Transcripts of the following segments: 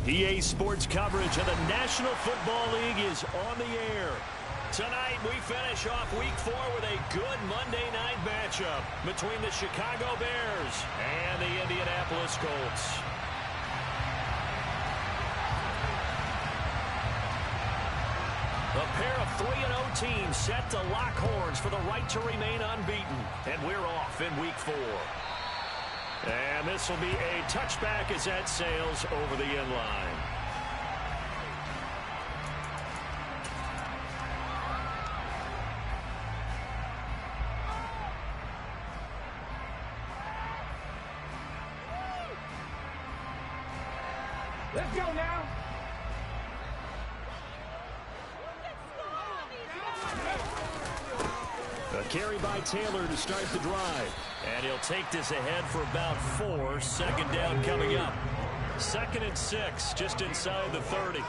EA Sports coverage of the National Football League is on the air. Tonight, we finish off Week 4 with a good Monday night matchup between the Chicago Bears and the Indianapolis Colts. A pair of 3-0 teams set to lock horns for the right to remain unbeaten. And we're off in Week 4. And this will be a touchback as that sails over the end line. Let's go now. A carry by Taylor to start the drive. And he'll take this ahead for about 4. Second down coming up. 2nd and 6, just inside the 30.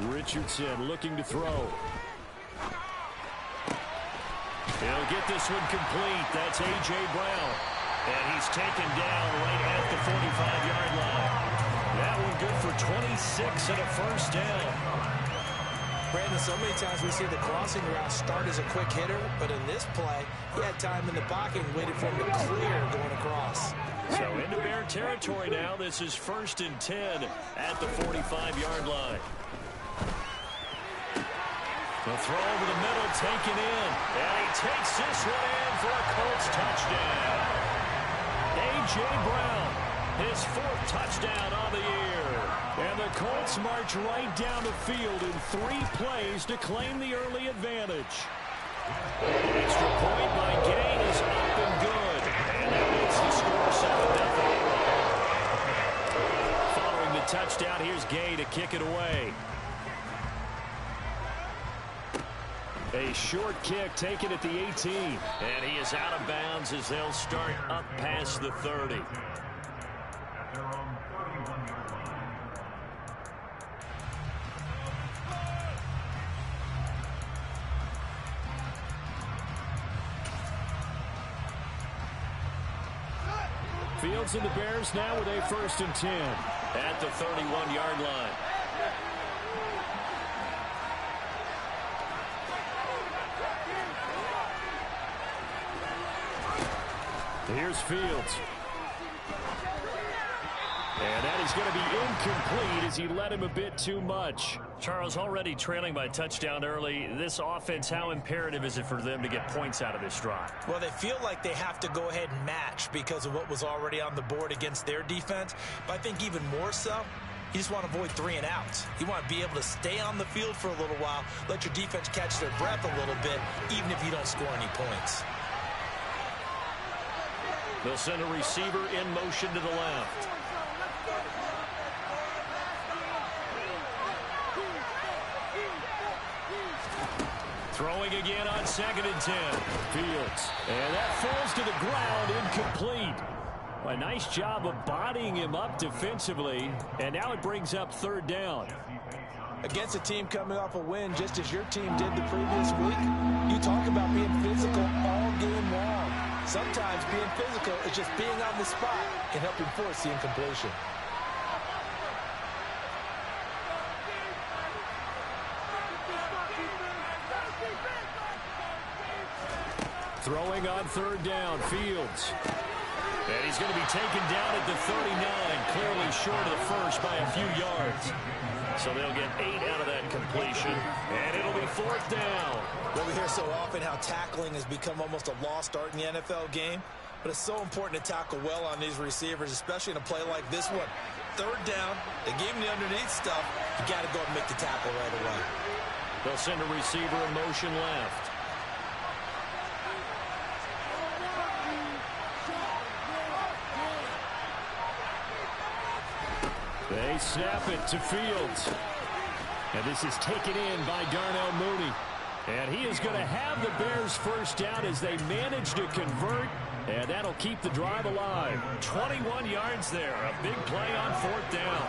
Richardson looking to throw. He'll get this one complete. That's A.J. Brown. And he's taken down right at the 45-yard line. That one good for 26 and a first down. Brandon, so many times we see the crossing route start as a quick hitter, but in this play, he had time in the pocket and waited for him to clear going across. So into Bear territory now. This is 1st and 10 at the 45-yard line. The throw over the middle, taken in. And he takes this one in for a Colts touchdown. A.J. Brown, his 4th touchdown on the year. And the Colts march right down the field in 3 plays to claim the early advantage. Extra point by Gay is up and good. And that makes the score 7-0. Following the touchdown, here's Gay to kick it away. A short kick taken at the 18. And he is out of bounds as they'll start up past the 30. Fields and the Bears now with a 1st and 10 at the 31-yard line. Here's Fields. And that is going to be incomplete as he led him a bit too much. Charles, already trailing by a touchdown early. This offense, how imperative is it for them to get points out of this drive? Well, they feel like they have to go ahead and match because of what was already on the board against their defense. But I think even more so, you just want to avoid 3 and outs. You want to be able to stay on the field for a little while, let your defense catch their breath a little bit, even if you don't score any points. They'll send a receiver in motion to the left. Throwing again on 2nd and 10. Fields. And that falls to the ground, incomplete. A nice job of bodying him up defensively. And now it brings up 3rd down. Against a team coming off a win just as your team did the previous week, you talk about being physical all game long. Sometimes being physical is just being on the spot and helping force the incompletion. Throwing on 3rd down, Fields. And he's going to be taken down at the 39, clearly short of the first by a few yards. So they'll get 8 out of that completion, and it'll be 4th down. Well, we hear so often how tackling has become almost a lost art in the NFL game, but it's so important to tackle well on these receivers, especially in a play like this one. 3rd down, they gave him the underneath stuff. You got to go and make the tackle right away. They'll send a receiver in motion left. They snap it to Fields. And this is taken in by Darnell Mooney. And he is going to have the Bears first down as they manage to convert. And that'll keep the drive alive. 21 yards there. A big play on 4th down.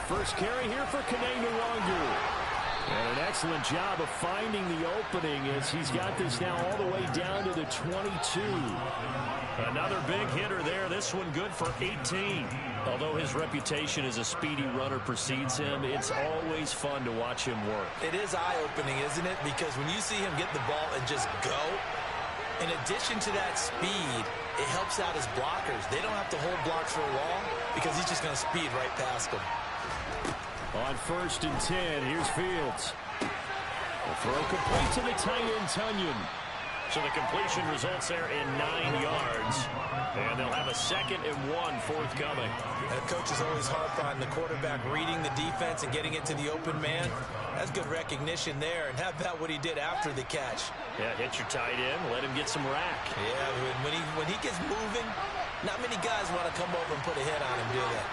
First carry here for Kene Nwangwu. And an excellent job of finding the opening as he's got this now all the way down to the 22. Another big hitter there. This one good for 18. Although his reputation as a speedy runner precedes him, it's always fun to watch him work. It is eye-opening, isn't it? Because when you see him get the ball and just go, in addition to that speed, it helps out his blockers. They don't have to hold blocks for long because he's just going to speed right past them. On 1st and 10, here's Fields. The throw complete to the tight end, Tonyan. So the completion results there in 9 yards. And they'll have a 2nd and 1 forthcoming. And coach is always harp on the quarterback reading the defense and getting it to the open man. That's good recognition there. And how about what he did after the catch? Yeah, hit your tight end, let him get some rack. Yeah, when he gets moving, not many guys want to come over and put a hit on him, do they?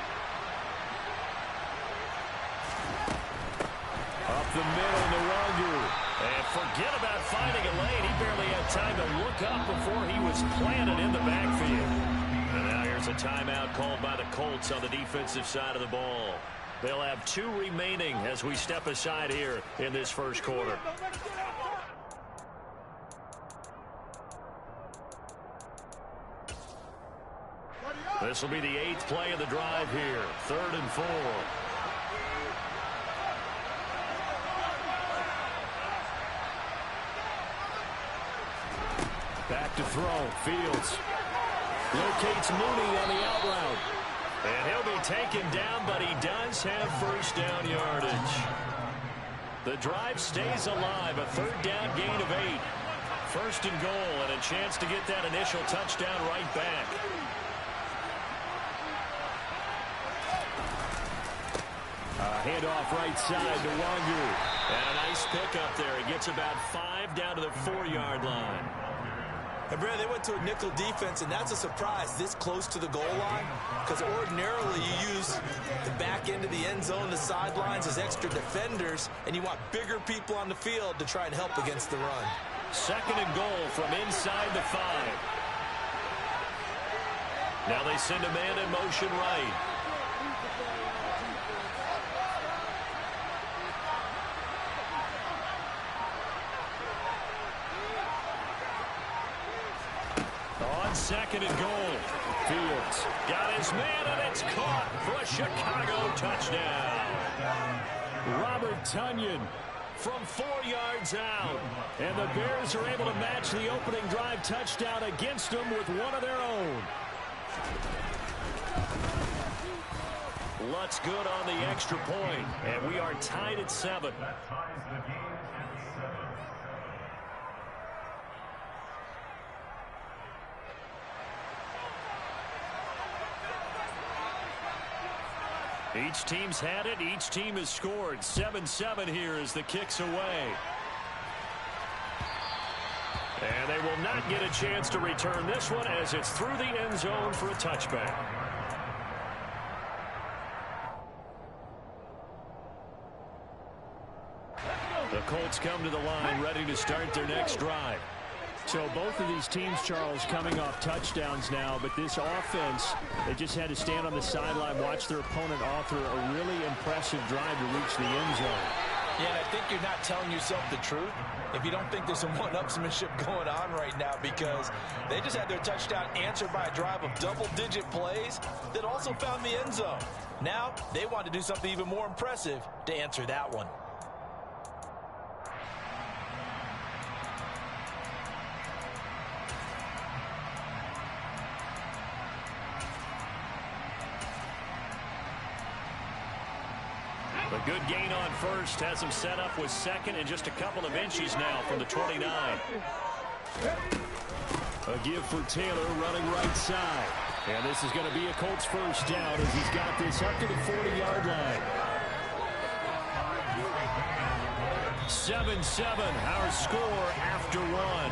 Up the middle, Nwangwu. And forget about finding a lane. He barely had time to look up before he was planted in the backfield. And now here's a timeout called by the Colts on the defensive side of the ball. They'll have 2 remaining as we step aside here in this first quarter. This will be the 8th play of the drive here. 3rd and 4. Back to throw. Fields locates Mooney on the out route. And he'll be taken down, but he does have first down yardage. The drive stays alive. A 3rd down gain of 8. 1st and goal, and a chance to get that initial touchdown right back. Handoff right side to Nwangwu. And a nice pickup there. He gets about 5 down to the 4-yard line. And Brad, they went to a nickel defense, and that's a surprise this close to the goal line, because ordinarily you use the back end of the end zone, the sidelines as extra defenders, and you want bigger people on the field to try and help against the run. 2nd and goal from inside the 5. Now they send a man in motion right. On 2nd and goal, Fields got his man, and it's caught for a Chicago touchdown. Robert Tonyan from 4 yards out. And the Bears are able to match the opening drive touchdown against them with one of their own. Lutz good on the extra point, and we are tied at 7. Each team's had it. Each team has scored. 7-7 here as the kick's away. And they will not get a chance to return this one as it's through the end zone for a touchback. The Colts come to the line ready to start their next drive. So both of these teams, Charles, coming off touchdowns now, but this offense, they just had to stand on the sideline, watch their opponent author a really impressive drive to reach the end zone. Yeah, and I think you're not telling yourself the truth if you don't think there's some one-upsmanship going on right now, because they just had their touchdown answered by a drive of double-digit plays that also found the end zone. Now they want to do something even more impressive to answer that one. A good gain on first has him set up with 2nd and just a couple of inches now from the 29. A give for Taylor running right side. And this is going to be a Colts first down as he's got this up to the 40-yard line. 7-7, our score after 1.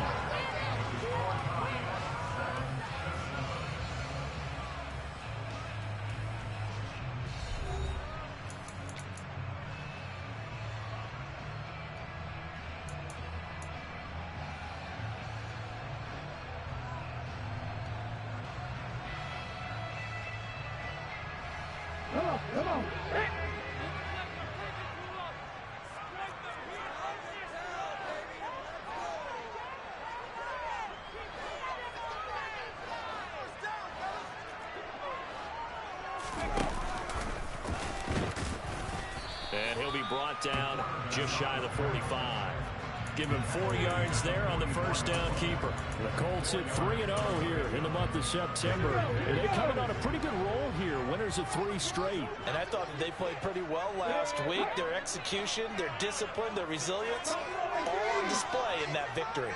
And he'll be brought down just shy of the 45. Give him 4 yards there on the first down keeper. The Colts hit 3-0 here in the month of September. And they're coming on a pretty good roll here. Winners of 3 straight. And I thought that they played pretty well last week. Their execution, their discipline, their resilience, all on display in that victory.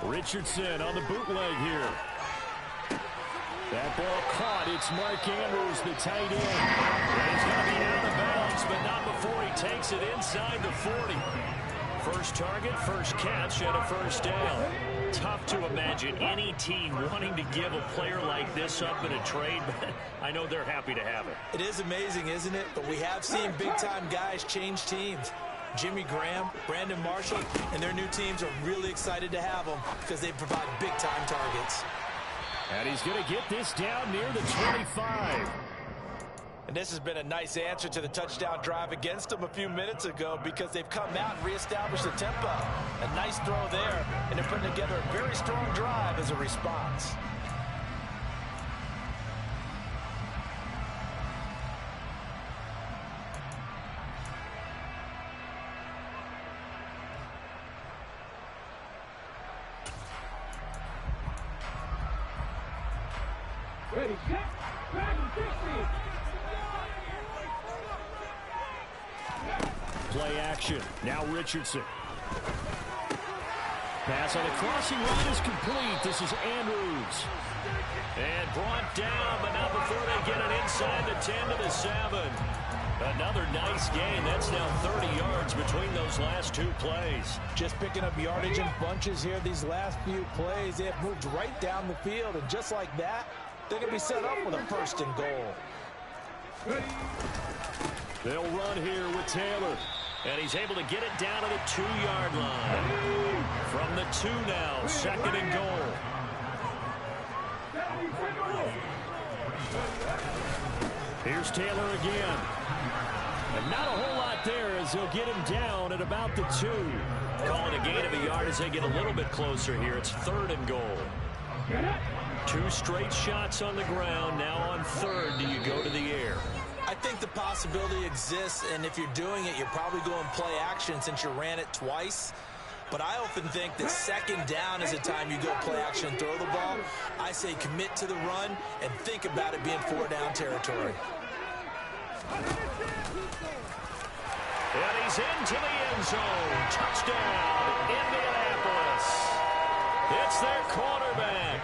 Richardson on the bootleg here. That ball caught. It's Mark Andrews, the tight end. And he's going to be out of bounds, but not before he takes it inside the 40. First target, first catch, and a first down. Tough to imagine any team wanting to give a player like this up in a trade, but I know they're happy to have it. It is amazing, isn't it? But we have seen big-time guys change teams. Jimmy Graham, Brandon Marshall, and their new teams are really excited to have them because they provide big-time targets. And he's going to get this down near the 25. And this has been a nice answer to the touchdown drive against them a few minutes ago because they've come out and reestablished the tempo. A nice throw there, and they're putting together a very strong drive as a response. Ready, set, back, 60. Play action. Now Richardson. Pass on the crossing route is complete. This is Andrews. And brought down, but not before they get it inside the 10 to the 7. Another nice gain. That's now 30 yards between those last 2 plays. Just picking up yardage in bunches here these last few plays. They have moved right down the field, and just like that, they're going to be set up with a first and goal. They'll run here with Taylor. And he's able to get it down to the 2-yard line. From the 2 now, 2nd and goal. Here's Taylor again. And not a whole lot there as he'll get him down at about the 2. Calling a gain of a yard as they get a little bit closer here. It's 3rd and goal. 2 straight shots on the ground. Now on 3rd, do you go to the air? I think the possibility exists, and if you're doing it, you're probably going play action since you ran it twice. But I often think that 2nd down is the time you go play action and throw the ball. I say commit to the run and think about it being 4-down territory. And he's into the end zone. Touchdown, Indianapolis. It's their quarterback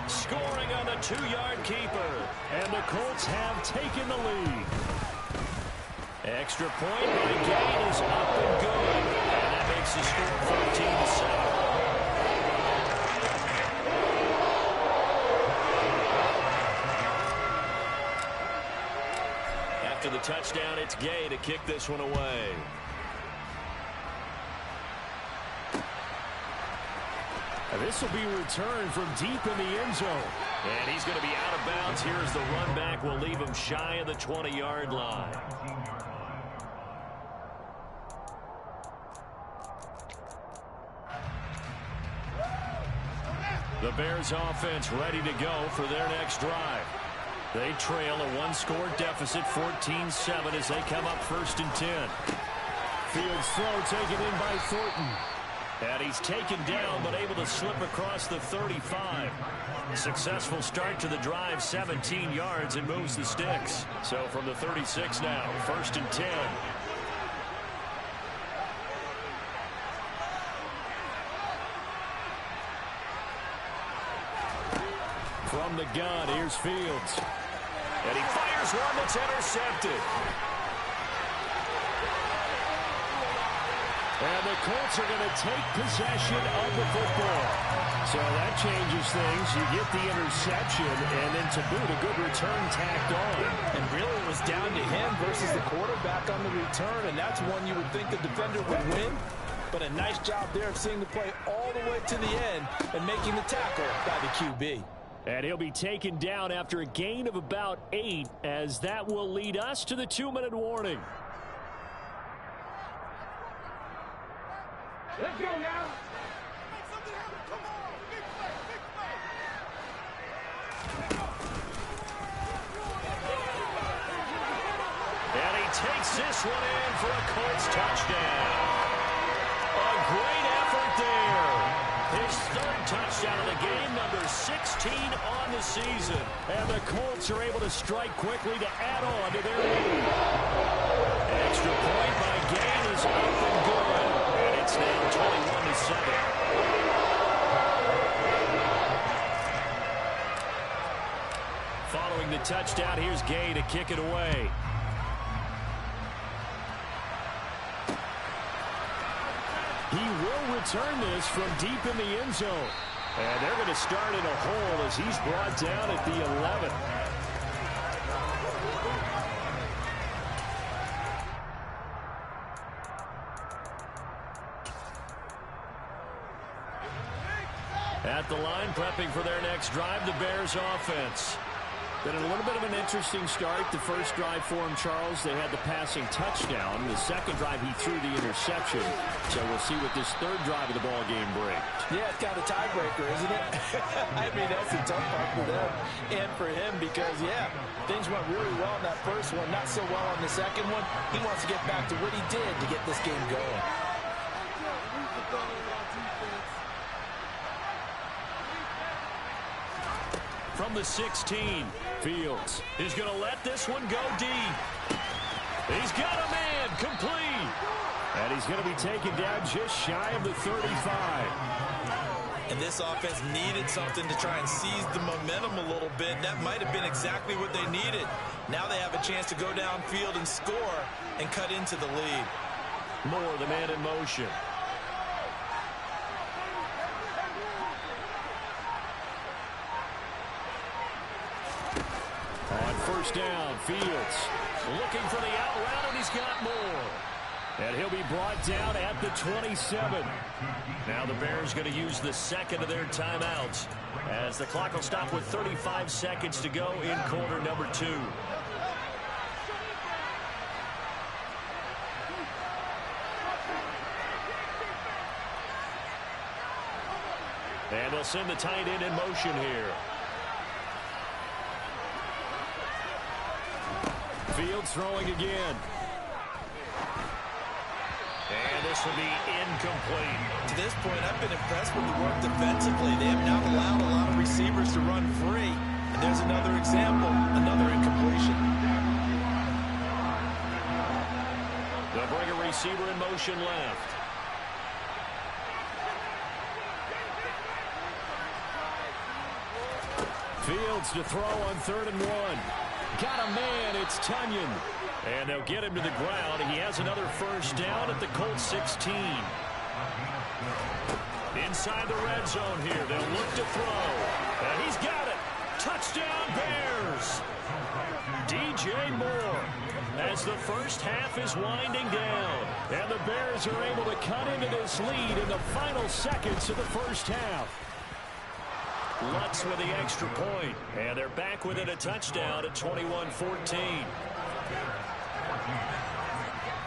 scoring on the 2-yard keeper. And the Colts have taken the lead. Extra point by Gain is up and good. And that makes the score 14-7. After the touchdown, it's Gay to kick this one away. This will be returned from deep in the end zone. And he's going to be out of bounds here as the run back will leave him shy of the 20-yard line. The Bears offense ready to go for their next drive. They trail a 1-score deficit, 14-7 as they come up 1st and 10. Fields throw taken in by Thornton. And he's taken down but able to slip across the 35. Successful start to the drive, 17 yards, and moves the sticks. So from the 36 now, 1st and 10. From the gun, here's Fields. And he fires one that's intercepted. And the Colts are going to take possession of the football. So that changes things. You get the interception, and then to boot, a good return tacked on. And really it was down to him versus the quarterback on the return, and that's one you would think the defender would win. But a nice job there of seeing the play all the way to the end and making the tackle by the QB. And he'll be taken down after a gain of about 8, as that will lead us to the 2-minute warning. Let's go now. And he takes this one in for a Colts touchdown. A great effort there. His third touchdown of the game, number 16 on the season. And the Colts are able to strike quickly to add on to their lead. Extra point by Gay is up and good. And it's now 21-7. Following the touchdown, here's Gay to kick it away. He will return this from deep in the end zone. And they're going to start in a hole as he's brought down at the 11. At the line, prepping for their next drive, the Bears offense. Been a little bit of an interesting start. The first drive for him, Charles, they had the passing touchdown. The second drive, he threw the interception. So we'll see what this third drive of the ball game brings. Yeah, it's got a tiebreaker, isn't it? I mean, that's a tough part for them and for him because, yeah, things went really well in that first one, not so well on the second one. He wants to get back to what he did to get this game going. From the 16, Fields is going to let this one go deep. He's got a man complete. And he's going to be taken down just shy of the 35. And this offense needed something to try and seize the momentum a little bit. That might have been exactly what they needed. Now they have a chance to go downfield and score and cut into the lead. Moore, the man in motion. On first down, Fields looking for the out route, and he's got more. And he'll be brought down at the 27. Now the Bears going to use the second of their timeouts as the clock will stop with 35 seconds to go in quarter number 2. And they'll send the tight end in motion here. Fields throwing again. And this will be incomplete. To this point, I've been impressed with the work defensively. They have not allowed a lot of receivers to run free. And there's another example, another incompletion. They'll bring a receiver in motion left. Fields to throw on 3rd and 1. Got a man, it's Tunyon. And they'll get him to the ground. He has another first down at the Colts 16. Inside the red zone here. They'll look to throw. And he's got it. Touchdown Bears. DJ Moore as the first half is winding down. And the Bears are able to cut into this lead in the final seconds of the first half. Lutz with the extra point. And they're back within a touchdown at 21-14.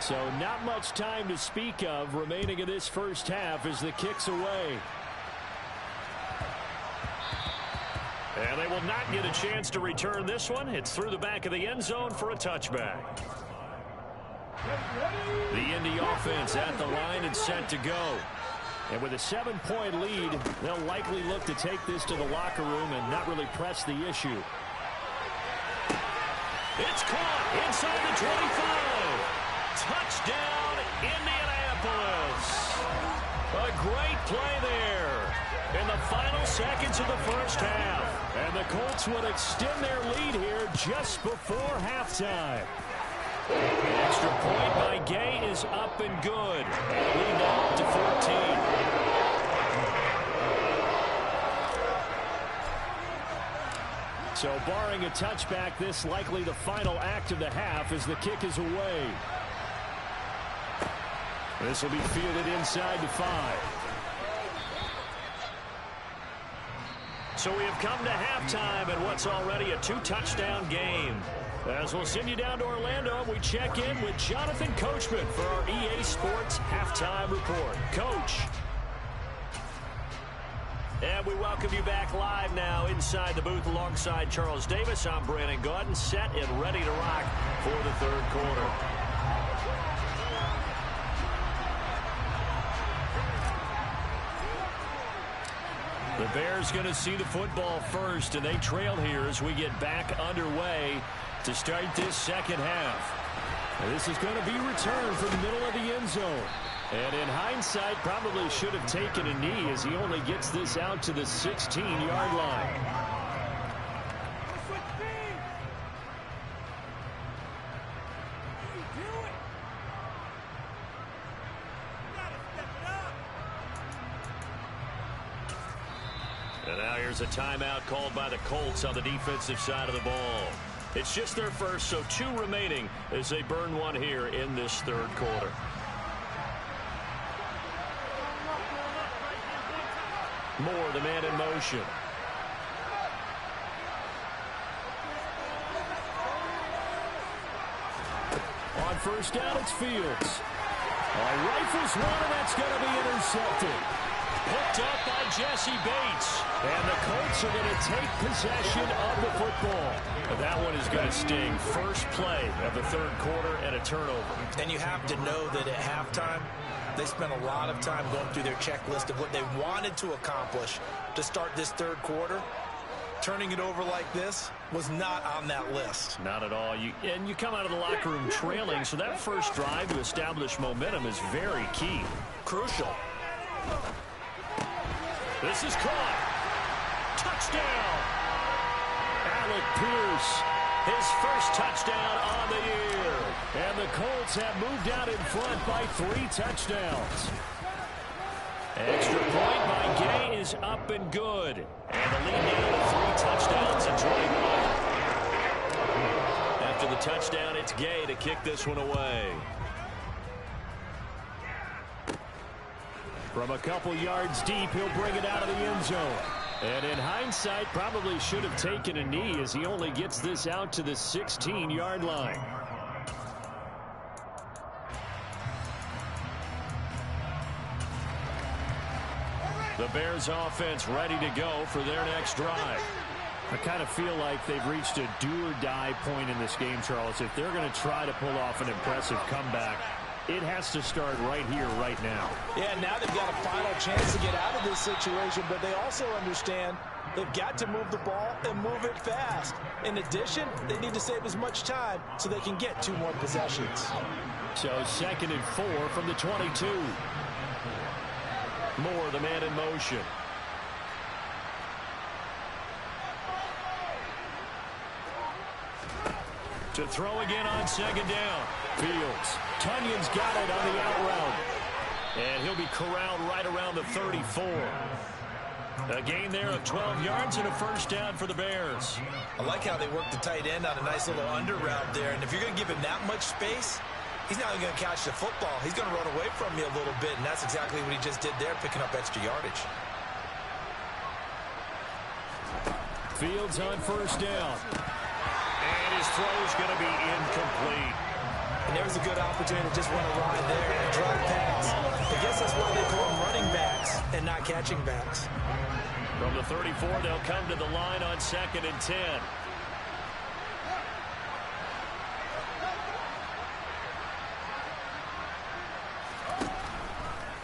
So not much time to speak of remaining in this first half as the kick's away. And they will not get a chance to return this one. It's through the back of the end zone for a touchback. The Indy offense at the line and set to go. And with a 7-point lead, they'll likely look to take this to the locker room and not really press the issue. It's caught inside the 25. Touchdown, Indianapolis. A great play there in the final seconds of the first half. And the Colts would extend their lead here just before halftime. The extra point by Gay is up and good. Lead now up to 14. So barring a touchback, this likely the final act of the half as the kick is away. This will be fielded inside the 5. So we have come to halftime in what's already a 2-touchdown game. As we'll send you down to Orlando, we check in with Jonathan Coachman for our EA Sports Halftime Report. Coach. We welcome you back live now inside the booth alongside Charles Davis. I'm Brandon Gaudin, set and ready to rock for the third quarter. The Bears going to see the football first, and they trail here as we get back underway to start this second half. And this is going to be returned from the middle of the end zone. And in hindsight, probably should have taken a knee as he only gets this out to the 16-yard line. And now here's a timeout called by the Colts on the defensive side of the ball. It's just their first, so 2 remaining as they burn one here in this third quarter. Moore, the man in motion. On first down, it's Fields. Rifles one, and that's going to be intercepted. Hooked up by Jesse Bates. And the Colts are going to take possession of the football. And that one is going to sting. First play of the third quarter and a turnover. And you have to know that at halftime, they spent a lot of time going through their checklist of what they wanted to accomplish to start this third quarter. Turning it over like this was not on that list. Not at all. And you come out of the locker room trailing, so that first drive to establish momentum is very key. Crucial. This is caught. Touchdown. Alec Pierce, his first touchdown on the year. And the Colts have moved out in front by 3 touchdowns. Extra point by Gay is up and good. And the lead now to 3 touchdowns and 21. After the touchdown, it's Gay to kick this one away. From a couple yards deep, he'll bring it out of the end zone. And in hindsight, probably should have taken a knee as he only gets this out to the 16-yard line. The Bears offense ready to go for their next drive. I kind of feel like they've reached a do-or-die point in this game, Charles. If they're going to try to pull off an impressive comeback, it has to start right here, right now. Yeah, now they've got a final chance to get out of this situation, but they also understand they've got to move the ball and move it fast. In addition, they need to save as much time so they can get 2 more possessions. So 2nd and 4 from the 22. Moore, the man in motion. To throw again on 2nd down. Fields. Tunyon's got it on the out route. And he'll be corralled right around the 34. A gain there of 12 yards and a first down for the Bears. I like how they work the tight end on a nice little under route there. And if you're going to give him that much space, he's not going to catch the football. He's going to run away from you a little bit, and that's exactly what he just did there, picking up extra yardage. Fields on first down. And his throw is going to be incomplete. And there was a good opportunity to just run a line there and drop pass. I guess that's why they call them running backs and not catching backs. From the 34, they'll come to the line on 2nd and 10.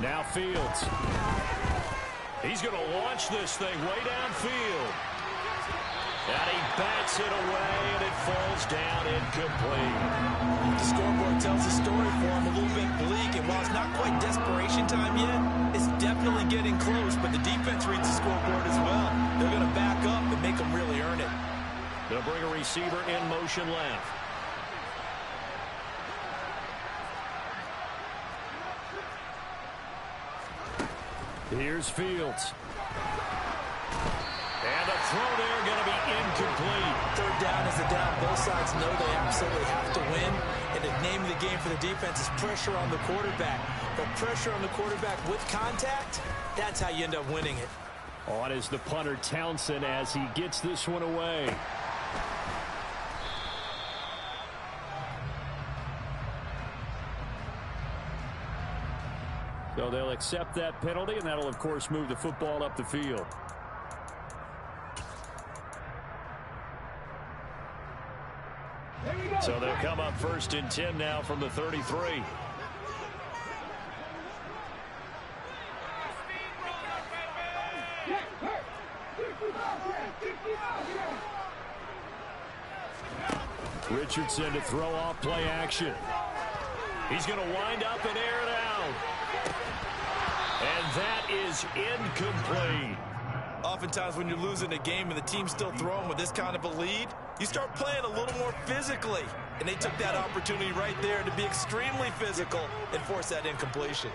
Now Fields. He's going to launch this thing way downfield. And he bats it away, and it falls down incomplete. The scoreboard tells the story for him, a little bit bleak, and while it's not quite desperation time yet, it's definitely getting close, but the defense reads the scoreboard as well. They're going to back up and make them really earn it. They'll bring a receiver in motion left. Here's Fields. And the throw there going to be incomplete. 3rd down is the down. Both sides know they absolutely have to win. And the name of the game for the defense is pressure on the quarterback. But pressure on the quarterback with contact, that's how you end up winning it. On is the punter Townsend as he gets this one away. So they'll accept that penalty, and that'll, of course, move the football up the field. So they'll come up 1st and 10 now from the 33. Richardson to throw off play action. He's going to wind up and air it out. And that is incomplete. Oftentimes when you're losing a game and the team's still throwing with this kind of a lead, you start playing a little more physically. And they took that opportunity right there to be extremely physical and force that incompletion.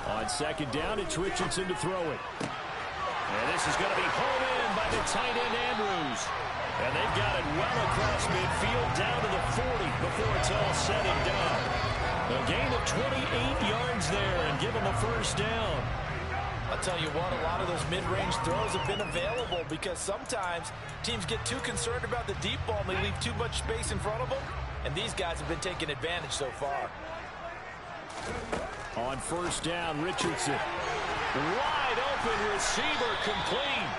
On 2nd down, it's Richardson to throw it. And this is going to be hauled in by the tight end Andrews. And they've got it well across midfield down to the 40 before it's all said and done. A gain of 28 yards there and give them a 1st down. I'll tell you what, a lot of those mid-range throws have been available because sometimes teams get too concerned about the deep ball and they leave too much space in front of them. And these guys have been taking advantage so far. On 1st down, Richardson. Wide open receiver complete.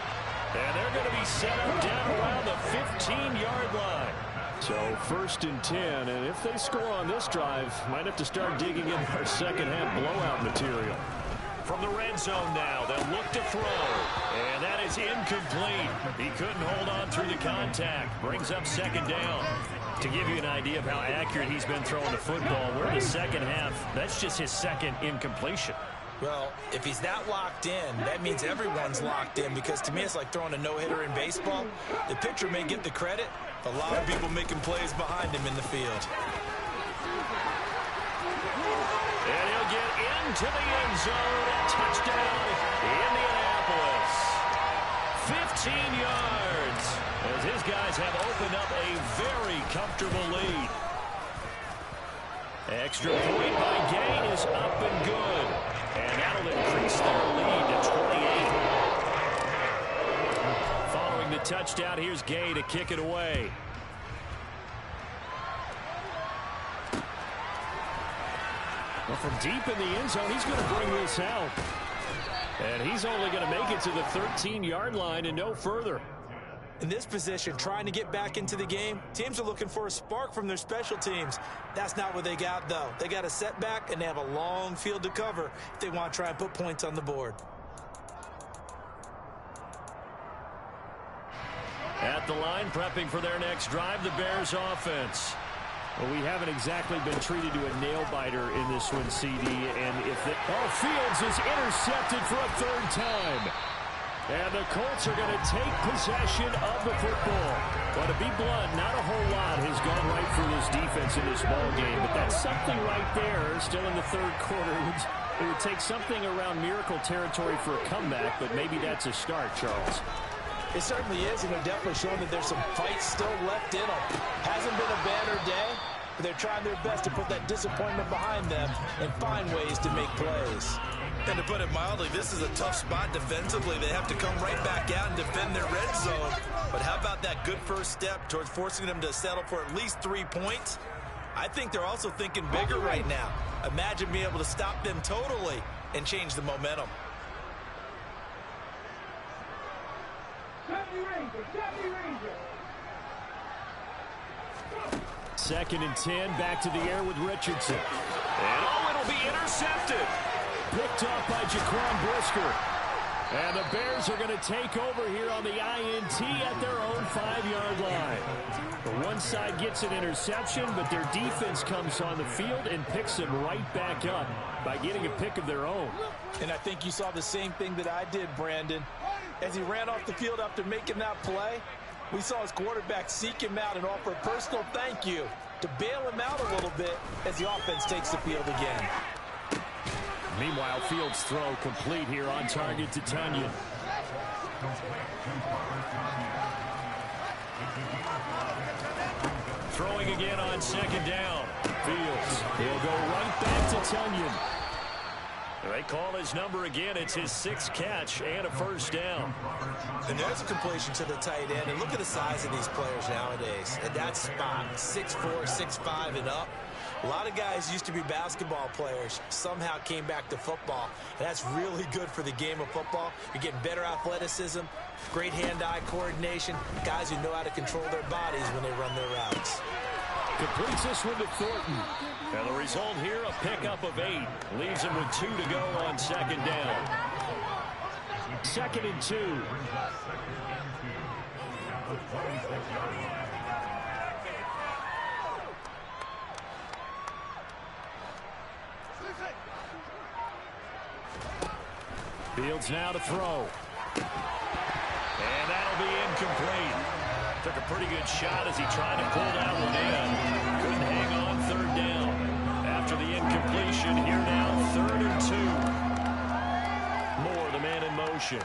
And they're going to be set up down around the 15-yard line. So 1st and 10, and if they score on this drive, might have to start digging in our second-half blowout material. From the red zone now, they'll look to throw. And that is incomplete. He couldn't hold on through the contact. Brings up 2nd down. To give you an idea of how accurate he's been throwing the football, we're in the second half. That's just his 2nd incompletion. Well, if he's that locked in, that means everyone's locked in, because to me it's like throwing a no-hitter in baseball. The pitcher may get the credit, but a lot of people making plays behind him in the field. And he'll get into the end zone. Touchdown, Indianapolis. 15 yards as his guys have opened up a very comfortable lead. Extra point by Gay is up and good. And that'll increase their lead to 28. Following the touchdown, here's Gay to kick it away. Well, from deep in the end zone, he's going to bring this out. And he's only going to make it to the 13-yard line and no further. In this position, trying to get back into the game, teams are looking for a spark from their special teams. That's not what they got, though. They got a setback, and they have a long field to cover if they want to try and put points on the board. At the line, prepping for their next drive, the Bears offense. Well, we haven't exactly been treated to a nail-biter in this one, CD. And if Fields is intercepted for a 3rd time. And the Colts are going to take possession of the football. Well, to be blunt, not a whole lot has gone right for this defense in this ball game. But that's something right there, still in the 3rd quarter. It would take something around miracle territory for a comeback, but maybe that's a start, Charles. It certainly is, and they're definitely showing that there's some fight still left in them. Hasn't been a banner day, but they're trying their best to put that disappointment behind them and find ways to make plays. And to put it mildly, this is a tough spot defensively. They have to come right back out and defend their red zone. But how about that good first step towards forcing them to settle for at least 3 points? I think they're also thinking bigger right now. Imagine being able to stop them totally and change the momentum. 2nd and 10, back to the air with Richardson. And it'll be intercepted. Picked off by Jaquan Brisker. And the Bears are going to take over here on the INT at their own 5-yard line. The one side gets an interception, but their defense comes on the field and picks them right back up by getting a pick of their own. And I think you saw the same thing that I did, Brandon. As he ran off the field after making that play, we saw his quarterback seek him out and offer a personal thank you to bail him out a little bit as the offense takes the field again. Meanwhile, Fields' throw complete here on target to Tonyan. Throwing again on 2nd down. Fields, he'll go right back to Tonyan. They call his number again. It's his 6th catch and a 1st down. And there's a completion to the tight end. And look at the size of these players nowadays. At that spot, 6'4", 6'5", and up. A lot of guys used to be basketball players, somehow came back to football. And that's really good for the game of football. You're getting better athleticism, great hand-eye coordination, guys who know how to control their bodies when they run their routes. Completes this one to Thornton. And the result here, a pickup of 8. Leaves him with 2 to go on second down. 2nd and 2. Fields now to throw. And that'll be incomplete. Took a pretty good shot as he tried to pull that one in. Couldn't hang on 3rd down. After the incompletion, here now 3rd and 2. Moore, the man in motion.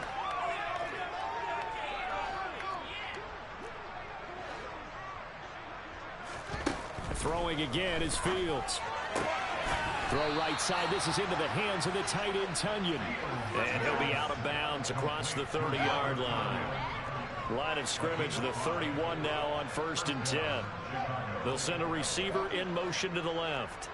Throwing again is Fields. Throw right side. This is into the hands of the tight end, Tonyan. And he'll be out of bounds across the 30-yard line. Line of scrimmage, the 31 now on 1st and 10. They'll send a receiver in motion to the left.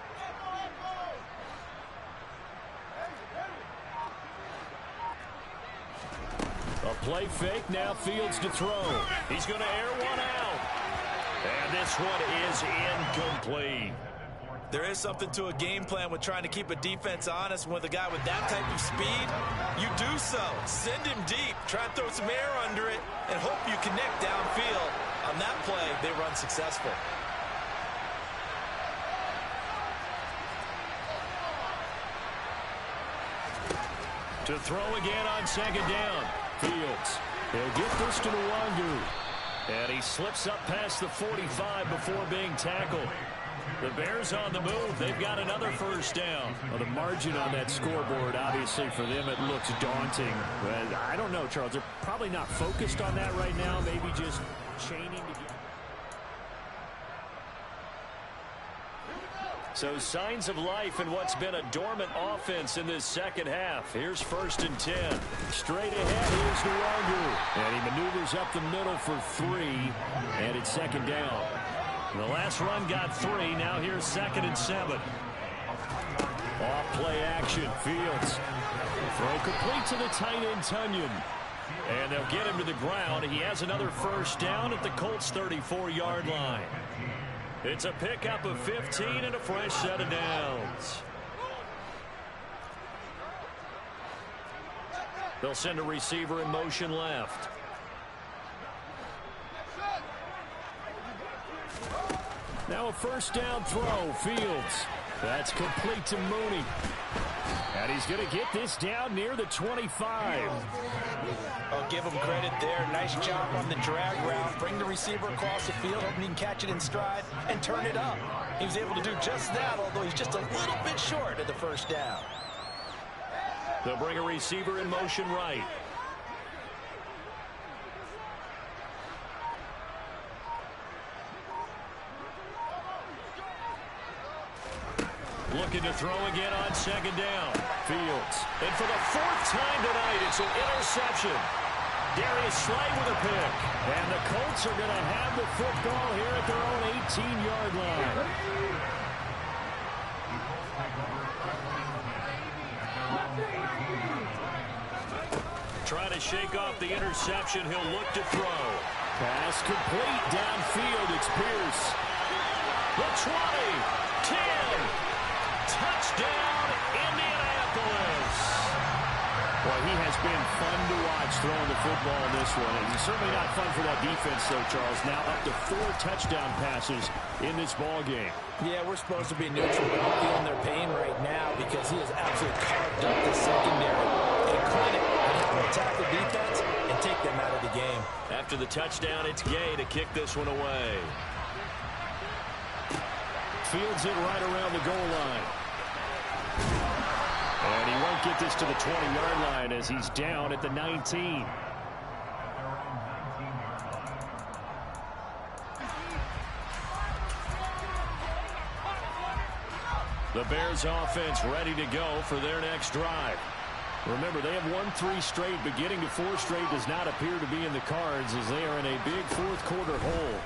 A play fake, now Fields to throw. He's going to air one out. And this one is incomplete. There is something to a game plan with trying to keep a defense honest. With a guy with that type of speed, you do so. Send him deep. Try and throw some air under it and hope you connect downfield. On that play, they run successful. To throw again on 2nd down. Fields. He'll get this to Nwangu. And he slips up past the 45 before being tackled. The Bears on the move. They've got another 1st down. Well, the margin on that scoreboard, obviously, for them, it looks daunting. But I don't know, Charles. They're probably not focused on that right now. Maybe just chaining together. So signs of life in what's been a dormant offense in this second half. Here's 1st and 10. Straight ahead, here's Nwangu. And he maneuvers up the middle for 3. And it's 2nd down. The last run got 3. Now here's 2nd and 7. Off play action. Fields. Throw complete to the tight end, Tonyan. And they'll get him to the ground. He has another 1st down at the Colts 34-yard line. It's a pickup of 15 and a fresh set of downs. They'll send a receiver in motion left. Now a 1st down throw. Fields. That's complete to Mooney. And he's going to get this down near the 25. I'll give him credit there. Nice job on the drag route. Bring the receiver across the field, hoping he can catch it in stride and turn it up. He was able to do just that, although he's just a little bit short of the 1st down. They'll bring a receiver in motion right. Looking to throw again on 2nd down. Fields. And for the 4th time tonight, it's an interception. Darius Slay with a pick. And the Colts are going to have the football here at their own 18-yard line. Trying to shake off the interception. He'll look to throw. Pass complete downfield. It's Pierce. The 20, 10. Touchdown, Indianapolis. Well, he has been fun to watch throwing the football in this one. And he's certainly not fun for that defense, though, Charles. Now up to 4 touchdown passes in this ball game. Yeah, we're supposed to be neutral. We're feeling their pain right now because he has absolutely carved up the secondary. A clinic on how to attack the defense and take them out of the game. After the touchdown, it's Gay to kick this one away. Fields it right around the goal line. And he won't get this to the 20-yard line as he's down at the 19. The Bears offense ready to go for their next drive. Remember, they have won 3 straight, but getting to 4 straight does not appear to be in the cards as they are in a big 4th quarter hole.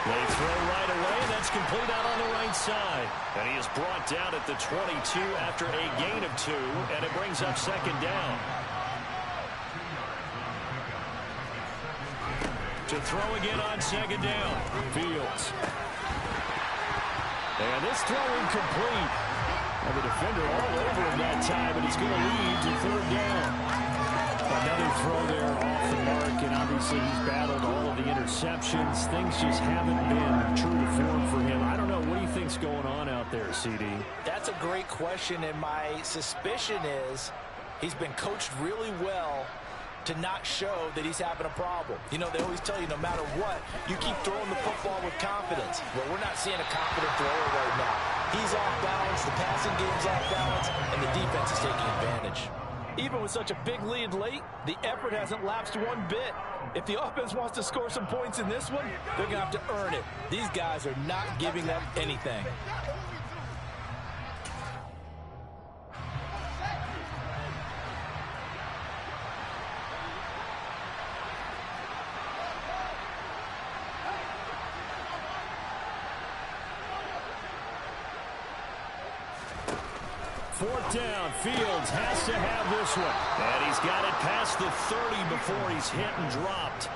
They throw right away. That's complete out on the right side. And he is brought down at the 22 after a gain of 2, and it brings up second down. To throw again on second down. Fields. And this throw incomplete. And the defender all over him that time, and it's going to lead to third down. Another throw there off the mark, and obviously he's battled all of the interceptions. Things just haven't been true to form for him. I don't know. What do you think's going on out there, CD? That's a great question, and my suspicion is he's been coached really well to not show that he's having a problem. You know, they always tell you no matter what, you keep throwing the football with confidence. Well, we're not seeing a confident thrower right now. He's off balance, the passing game's off balance, and the defense is taking advantage. Even with such a big lead late, the effort hasn't lapsed one bit. If the offense wants to score some points in this one, they're going to have to earn it. These guys are not giving up anything. Fourth down, Fields has to have this one. And he's got it past the 30 before he's hit and dropped.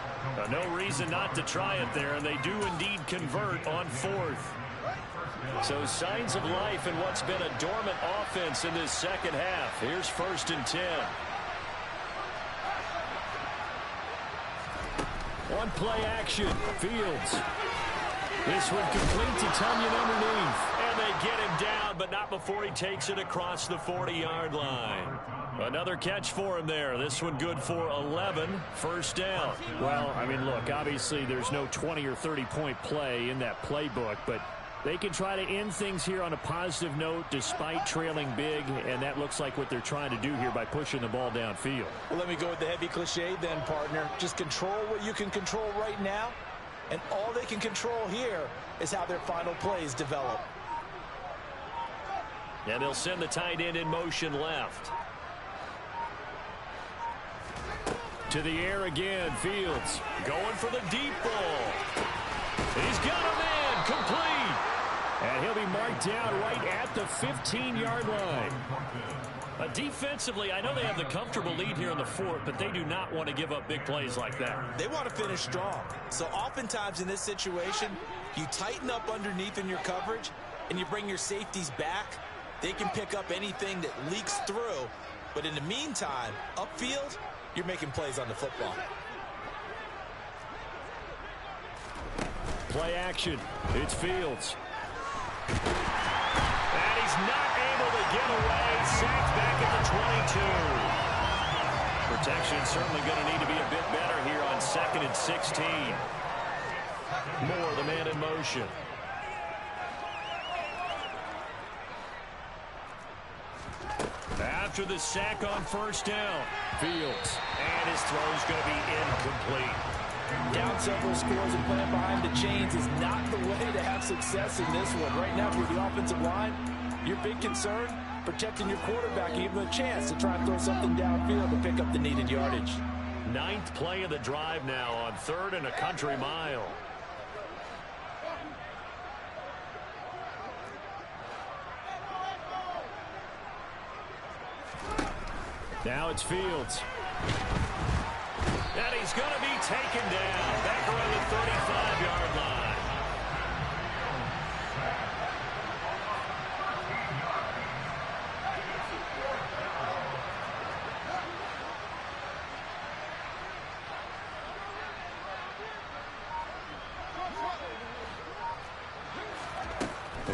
No reason not to try it there, and they do indeed convert on fourth. So signs of life in what's been a dormant offense in this second half. Here's 1st and 10. On play action, Fields. This one complete to Tonyan underneath. And they get him down, but not before he takes it across the 40-yard line. Another catch for him there. This one good for 11. First down. Well, I mean, look, obviously there's no 20 or 30-point play in that playbook, but they can try to end things here on a positive note despite trailing big, and that looks like what they're trying to do here by pushing the ball downfield. Well, let me go with the heavy cliche then, partner. Just control what you can control right now. And all they can control here is how their final plays develop. And they'll send the tight end in motion left. To the air again, Fields. Going for the deep ball. He's got him in, complete. And he'll be marked down right at the 15-yard line. Defensively, I know they have the comfortable lead here in the fourth, but they do not want to give up big plays like that. They want to finish strong. So oftentimes in this situation, you tighten up underneath in your coverage, and you bring your safeties back. They can pick up anything that leaks through. But in the meantime, upfield, you're making plays on the football. Play action. It's Fields. And he's not able to get away. Sacked back at the 22. Protection certainly going to need to be a bit better here on 2nd and 16. Moore, the man in motion. After the sack on first down, Fields. And his throw's going to be incomplete. Down several scores and playing behind the chains is not the way to have success in this one. Right now, for the offensive line, your big concern, protecting your quarterback, give him a chance to try and throw something downfield to pick up the needed yardage. 9th play of the drive now on 3rd and a country mile. Now it's Fields. And he's going to be taken down back around the 35-yard line.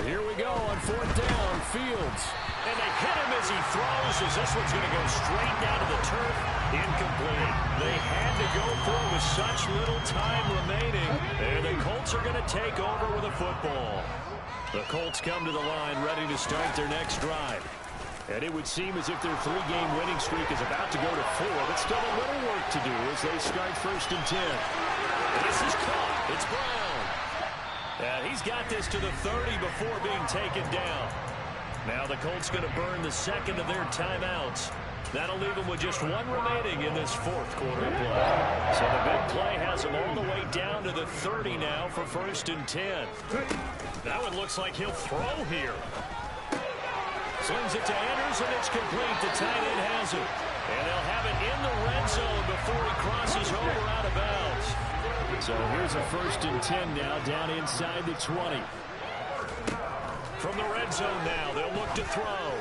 Here we go on 4th down, Fields. And they hit him as he throws, as this one's going to go straight down to the turf. Incomplete. They had to go for it with such little time remaining. And the Colts are going to take over with a football. The Colts come to the line ready to start their next drive. And it would seem as if their 3-game winning streak is about to go to 4, but still a little work to do as they start 1st and 10. And this is caught. It's Brown. And he's got this to the 30 before being taken down. Now the Colts going to burn the second of their timeouts. That'll leave them with just one remaining in this fourth quarter of play. So the big play has them all the way down to the 30 now for 1st and 10. That one looks like he'll throw here. Slings it to Andrews, and it's complete. The tight end has it. And they'll have it in the red zone before he crosses over out of bounds. So here's a 1st and 10 now, down inside the 20. From the red zone now, they'll look to throw.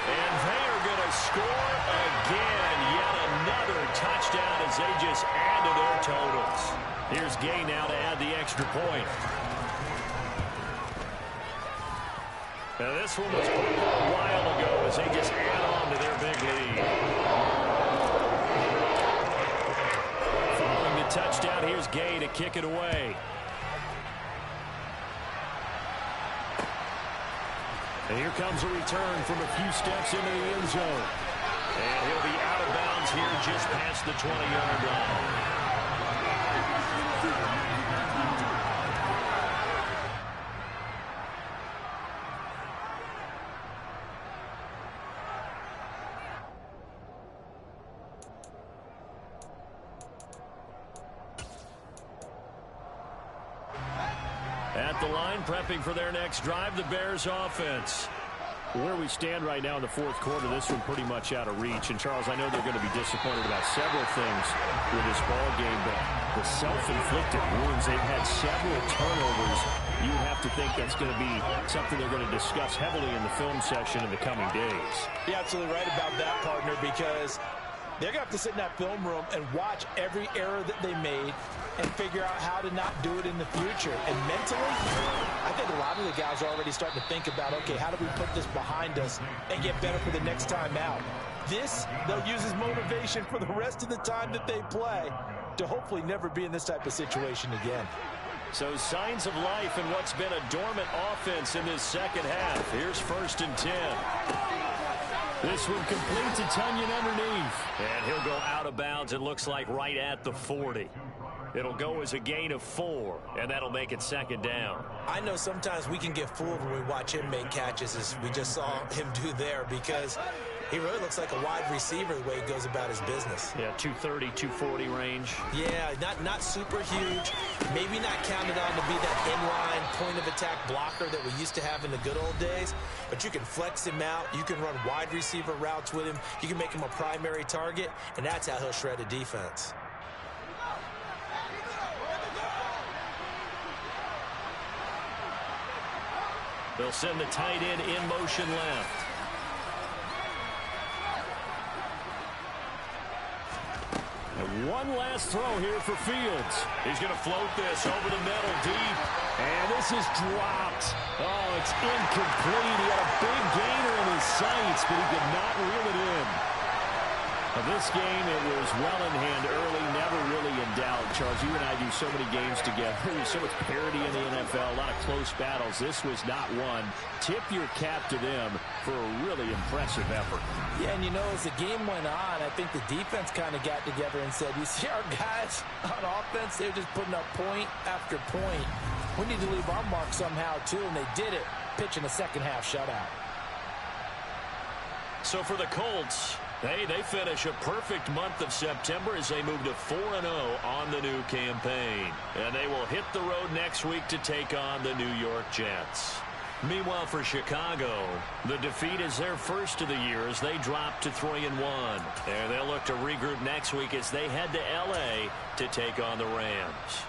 And they are going to score again. Yet another touchdown as they just add to their totals. Here's Gay now to add the extra point. Now this one was put a while ago as they just add on to their big lead. Following the touchdown, here's Gay to kick it away. And here comes a return from a few steps into the end zone. And he'll be out of bounds here just past the 20-yard line. At the line, prepping for their next drive, the Bears offense. Where we stand right now in the fourth quarter, this one pretty much out of reach. And, Charles, I know they're going to be disappointed about several things with this ball game, but the self-inflicted wounds, they've had several turnovers. You have to think that's going to be something they're going to discuss heavily in the film session in the coming days. You're absolutely right about that, partner, because they're going to have to sit in that film room and watch every error that they made and figure out how to not do it in the future. And mentally, I think a lot of the guys are already starting to think about, okay, how do we put this behind us and get better for the next time out? This, they'll use as motivation for the rest of the time that they play to hopefully never be in this type of situation again. So signs of life in what's been a dormant offense in this second half. Here's 1st and 10. This one complete to Tunyon underneath. And he'll go out of bounds, it looks like right at the 40. It'll go as a gain of 4, and that'll make it 2nd down. I know sometimes we can get fooled when we watch him make catches, as we just saw him do there, because he really looks like a wide receiver the way he goes about his business. Yeah, 230, 240 range. Yeah, not super huge. Maybe not counted on to be that inline point-of-attack blocker that we used to have in the good old days, but you can flex him out. You can run wide receiver routes with him. You can make him a primary target, and that's how he'll shred a defense. They'll send the tight end in motion left. And one last throw here for Fields. He's going to float this over the middle deep. And this is dropped. Oh, it's incomplete. He had a big gainer in his sights, but he could not reel it in. This game, it was well in hand early, never really in doubt. Charles, you and I do so many games together. There's so much parity in the NFL, a lot of close battles. This was not one. Tip your cap to them for a really impressive effort. Yeah, and you know, as the game went on, I think the defense kind of got together and said, you see our guys on offense, they're just putting up point after point. We need to leave our mark somehow, too, and they did it, pitching a second-half shutout. So for the Colts, they finish a perfect month of September as they move to 4-0 on the new campaign. And they will hit the road next week to take on the New York Jets. Meanwhile, for Chicago, the defeat is their first of the year as they drop to 3-1. And they'll look to regroup next week as they head to L.A. to take on the Rams.